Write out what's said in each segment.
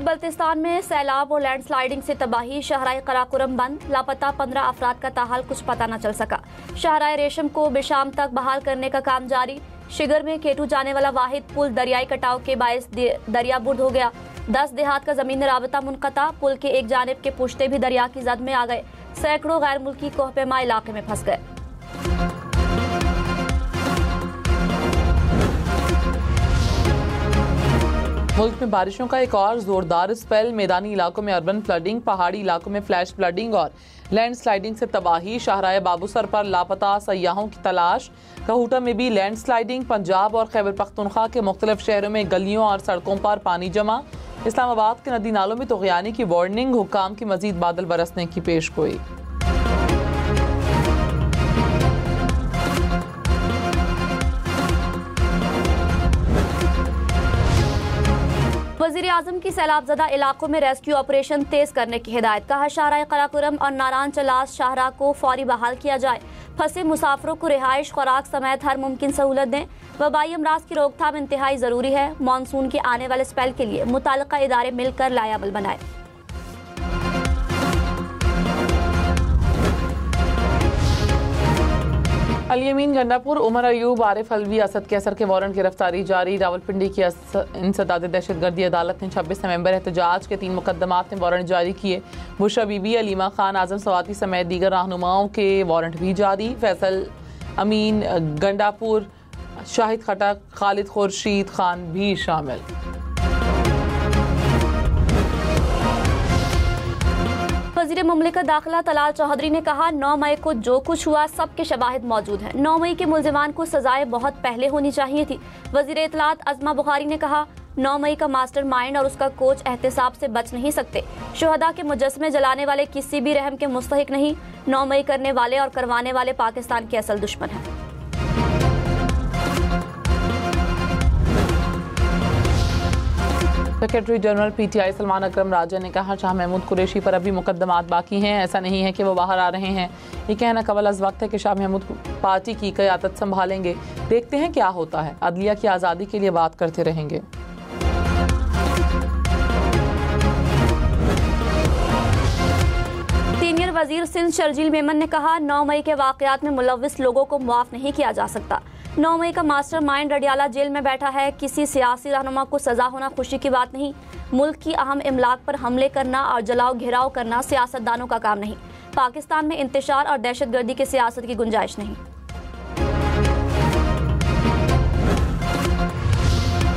गिलगित बल्तिस्तान में सैलाब और लैंडस्लाइडिंग से तबाही, शाहराह कराकोरम बंद, लापता 15 अफराद का ताहाल कुछ पता न चल सका। शाहराह रेशम को बेशाम तक बहाल करने का काम जारी। शिगर में केटू जाने वाला वाहिद पुल दरियाई कटाव के बायस दरिया बुर्द हो गया। 10 देहात का जमीनी राबता मुनक़ता, पुल के एक जानिब के पुश्ते भी दरिया की जद में आ गए। सैकड़ों गैर मुल्की कोहपेमा इलाके में फंस गए। मुल्क में बारिशों का एक और जोरदार स्पेल, मैदानी इलाकों में अर्बन फ्लडिंग, पहाड़ी इलाकों में फ्लैश फ्लडिंग और लैंड स्लाइडिंग से तबाही। शाहराह बाबूसर पर लापता सयाहों की तलाश। कहूटा में भी लैंड स्लाइडिंग। पंजाब और खैबर पख्तूनख्वा के मुख्तलिफ शहरों में गलियों और सड़कों पर पानी जमा। इस्लामाबाद के नदी नालों में तुग़यानी की वार्निंग, हुक्काम की मजीद बादल बरसने की पेशगोई। वज़ीर आज़म की सैलाबज़दा इलाकों में रेस्क्यू ऑपरेशन तेज करने की हिदायत। कहा, शाहराह कराकोरम और नारान चलास शाहराह को फौरी बहाल किया जाए। फंसे मुसाफरों को रिहाइश, खुराक समेत हर मुमकिन सहूलत दें। वबाई अमराज की रोकथाम इंतहाई ज़रूरी है। मानसून के आने वाले स्पेल के लिए मुताल्लिका इदारे मिलकर लायाबल बनाए। अल-यमीन गंडापुर, उमर अयूब, आरिफ अलवी, असद कैसर के वारंट गिरफ्तारी जारी। रावलपिंडी की इंसदाद दहशतगर्दी अदालत ने 26 नवंबर एहतजाज के 3 मुकदमात में वारंट जारी किए। बुशरा बीबी, अलीमा खान, आजम सवाती समेत दीगर रहनुमाओं के वारंट भी जारी। फैसल अमीन गंडापुर, शाहिद खटक, खालिद खुर्शीद खान भी शामिल। वज़ीर मुमलिकत दाखिला तलाल चौधरी ने कहा, 9 मई को जो कुछ हुआ सब के शवाहिद मौजूद हैं। 9 मई के मुल्ज़िमान को सजाएं बहुत पहले होनी चाहिए थी। वज़ीर इत्तलात अज़मा बुखारी ने कहा, 9 मई का मास्टर माइंड और उसका कोच एहतिसाब से बच नहीं सकते। शुहदा के मुजस्समे जलाने वाले किसी भी रहम के मुस्तहिक नहीं। 9 मई करने वाले और करवाने वाले पाकिस्तान के असल दुश्मन हैं। सेक्रेटरी जनरल पीटीआई सलमान अकरम राजा ने कहा, शाह महमूद कुरैशी पर अभी मुकदमात बाकी हैं। ऐसा नहीं है कि वो बाहर आ रहे हैं। ये कहना कबल अज़ वक्त है कि शाह महमूद पार्टी की क़यादत संभालेंगे। देखते हैं क्या होता है। अदलिया की आज़ादी के लिए बात करते रहेंगे। सीनियर वज़ीर सिंध शर्जील मेमन ने कहा, 9 मई के वाक़यात में मुलव्विस लोगों को मुआफ़ नहीं किया जा सकता। 9 मई का मास्टर माइंड रडियाला जेल में बैठा है। किसी सियासी रहनुमा को सजा होना खुशी की बात नहीं। मुल्क की अहम इमलाक पर हमले करना और जलाओ घेराव करना सियासतदानों का काम नहीं। पाकिस्तान में इंतशार और दहशतगर्दी की सियासत की गुंजाइश नहीं।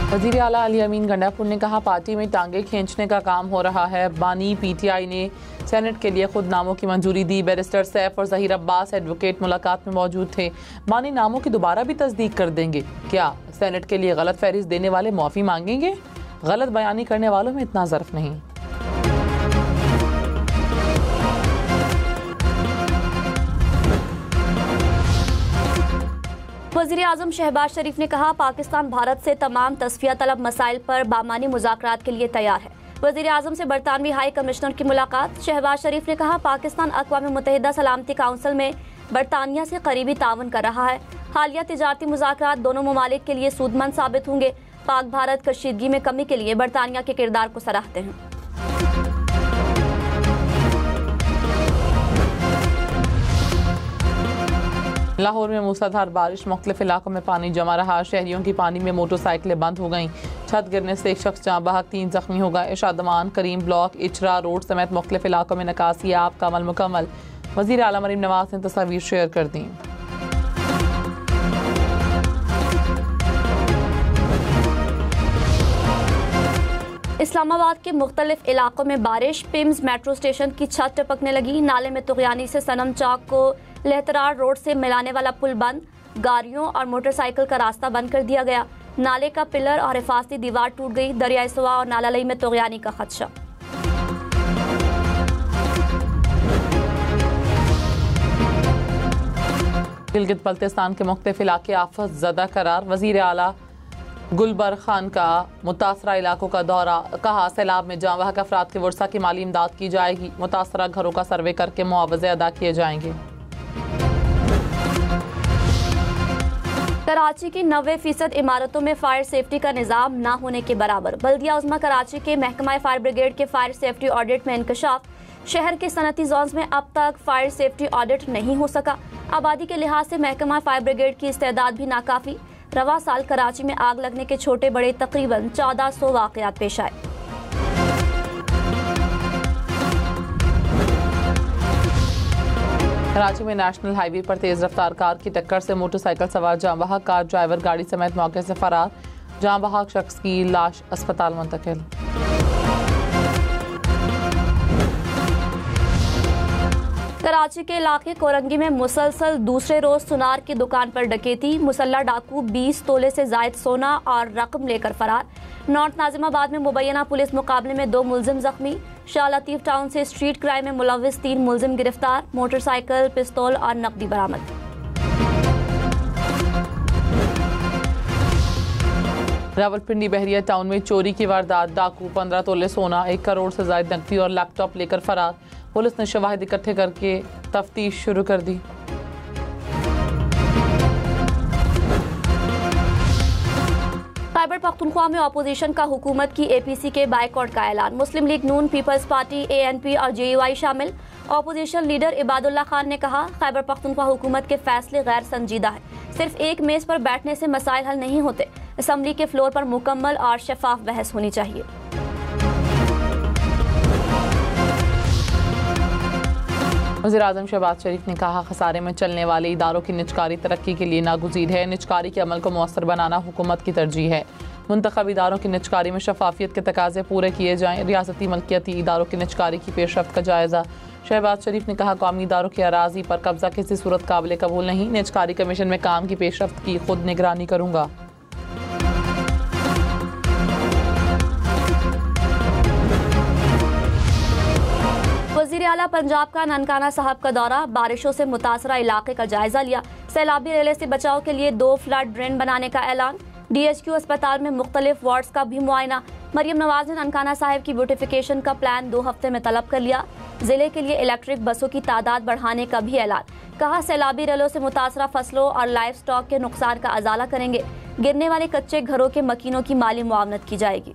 वज़ीर आला अल-यमीन गंडापुर ने कहा, पार्टी में टांगे खींचने का काम हो रहा है। बानी पीटीआई ने सेनेट के लिए खुद नामों की मंजूरी दी। बैरिस्टर सैफ और ज़हीर अब्बास एडवोकेट मुलाकात में मौजूद थे। बानी नामों की दोबारा भी तस्दीक कर देंगे। क्या सेनेट के लिए गलत फहरिस्त देने वाले माफ़ी मांगेंगे? गलत बयानी करने वालों में इतना ज़र्फ नहीं। वज़ीर आज़म शहबाज शरीफ ने कहा, पाकिस्तान भारत से तमाम तस्फिया तलब मसाइल पर बामानी मुज़ाकरात के लिए तैयार है। वज़ीर आज़म से बरतानवी हाई कमिश्नर की मुलाकात। शहबाज शरीफ ने कहा, पाकिस्तान अक़वाम मुत्तहिदा सलामती काउंसिल में बरतानिया से करीबी ताउन कर रहा है। हालिया तिजारती मुज़ाकरात दोनों ममालिक के लिए सूदमंद साबित होंगे। पाक भारत कशीदगी में कमी के लिए बरतानिया के किरदार को सराहते हैं। लाहौर में मूसलाधार बारिश, मुख्तलिफ इलाकों में पानी जमा रहा। शहरियों की पानी में मोटरसाइकिलें बंद हो गईं। छत गिरने से एक शख्स जाँ बहक, 3 जख्मी हो गए। इशादमान, करीम ब्लॉक, इचरा रोड समेत मुख्तलिफ इलाकों में निकासी आब का अमल मुकम्मल। वज़ीर आला मरीम नवाज ने तस्वीर शेयर कर दी। इस्लामाबाद के मुख्तलिफ इलाकों में बारिश। पिम्स मेट्रो स्टेशन की छत टपकने लगी। नाले में तुग़यानी से सनम चौक को लहतरार रोड से मिलाने वाला पुल बंद। गाड़ियों और मोटरसाइकिल का रास्ता बंद कर दिया गया। नाले का पिलर और हिफाजती दीवार टूट गई। दरियाई सुवा और नाला लई में तुग़यानी का खदशा। गिलगित बल्तिस्तान के मुख्तलिफ इलाके आफत ज़दा करार। वज़ीर आला गुलबर खान का मुतासरा इलाकों का दौरा। कहा, सैलाब में जाँ बहक अफराद के वर्सा की माली इमदाद की जाएगी। मुतासरा घरों का सर्वे करके मुआवजे अदा किए जाएंगे। कराची की 90% इमारतों में फायर सेफ्टी का निज़ाम न होने के बराबर। बल्दिया उज़्मा कराची के महकमा फायर ब्रिगेड के फायर सेफ्टी ऑडिट में इंकशाफ। शहर के सनती जोन्स में अब तक फायर सेफ्टी ऑडिट नहीं हो सका। आबादी के लिहाज से महकमा फायर ब्रिगेड की इस्तेदाद भी नाकाफी। रवा साल कराची में आग लगने के छोटे बड़े तकरीबन 1400 वाक़यात पेश आए। कराची में नेशनल हाईवे पर तेज रफ्तार कार की टक्कर से मोटरसाइकिल सवार जाँ बहक, कार ड्राइवर गाड़ी समेत मौके से फरार। जाँ बहक शख्स की लाश अस्पताल मुंतकिल। कराची के इलाके कोरंगी में मुसलसल दूसरे रोज सुनार की दुकान पर डकैती। मुसल्ला डाकू 20 तोले से जायद सोना और रकम लेकर फरार। नॉर्थ नाजिमाबाद में मुबैना पुलिस मुकाबले में 2 मुलजिम जख्मी। शाह लतीफ टाउन से स्ट्रीट क्राइम में मुलविस 3 मुलजिम गिरफ्तार। मोटरसाइकिल, पिस्तौल और नकदी बरामद। रावलपिंडी बहरिया टाउन में चोरी की वारदात। डाकू 15 तोले सोना, 1 करोड़ से जायद नकदी और लैपटॉप लेकर फरार। पुलिस ने शवाहिद इकट्ठे करके तफ्तीश शुरू कर दी। खैबर पख्तूनख्वा में अपोजिशन का हुकूमत की APC के बाइकआउट का ऐलान। मुस्लिम लीग नून, पीपल्स पार्टी, ANP और JUI शामिल। अपोजिशन लीडर इबादुल्ला खान ने कहा, खैबर पख्तूनख्वा हुकूमत के फैसले गैर संजीदा है। सिर्फ एक मेज पर बैठने से मसाइल हल नहीं होते। असम्बली के फ्लोर पर मुकम्मल और शफाफ बहस होनी चाहिए। वज़ीर-ए-आज़म शहबाज शरीफ ने कहा, खसारे में चलने वाले इदारों की निजकारी तरक्की के लिए नागुज़ीर है। निजकारी के अमल को मौसर बनाना हुकूमत की तरजीह है। मुंतखब इदारों की निजकारी में शफाफियत के तकाजे पूरे किए जाएँ। रियासती मलकियती इदारों की निजकारी की पेशरफ्त का जायज़ा। शहबाज शरीफ ने कहा, कौमी इदारों की अराज़ी पर कब्जा किसी सूरत काबिल कबूल नहीं। निजकारी कमीशन में काम की पेशरफ्त की खुद निगरानी करूँगा। वज़ीर आला पंजाब का ननकाना साहब का दौरा। बारिशों से मुतासरा इलाके का जायजा लिया। सैलाबी रेले से बचाव के लिए 2 फ्लड ड्रेन बनाने का ऐलान। DHQ अस्पताल में मुख्तलिफ वार्ड्स का भी मुआयना। मरियम नवाज ने ननकाना साहब की ब्यूटिफिकेशन का प्लान 2 हफ्ते में तलब कर लिया। जिले के लिए इलेक्ट्रिक बसों की तादाद बढ़ाने का भी ऐलान। कहा, सैलाबी रेलों से मुतासरा फसलों और लाइफ स्टॉक के नुकसान का अजाला करेंगे। गिरने वाले कच्चे घरों के मकीनों की माली मुआवनत की जाएगी।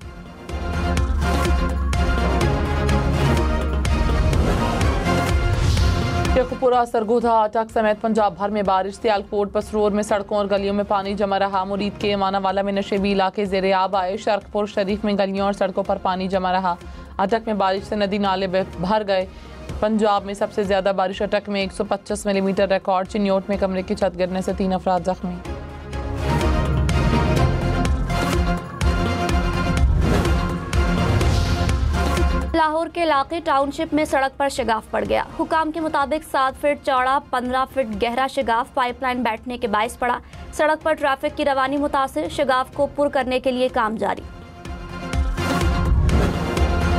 शेखुपुरा, सरगोधा, अटक समेत पंजाब भर में बारिश। सियालकोट, पसरोर में सड़कों और गलियों में पानी जमा रहा। मुरीद के मानावाला में नशेबी इलाके ज़ेर-ए-आब आए। शर्कपुर शरीफ में गलियों और सड़कों पर पानी जमा रहा। अटक में बारिश से नदी नाले भर गए। पंजाब में सबसे ज्यादा बारिश अटक में 125 मिलीमीटर रिकॉर्ड। चिन्योट में कमरे की छत गिरने से 3 अफराद जख्मी। लाहौर के इलाके टाउनशिप में सड़क पर शगाफ पड़ गया। हुकाम के मुताबिक 7 फीट चौड़ा 15 फीट गहरा शगाफ पाइपलाइन बैठने के बायस पड़ा। सड़क पर ट्रैफिक की रवानी मुतासिर। शगाफ को पुर करने के लिए काम जारी।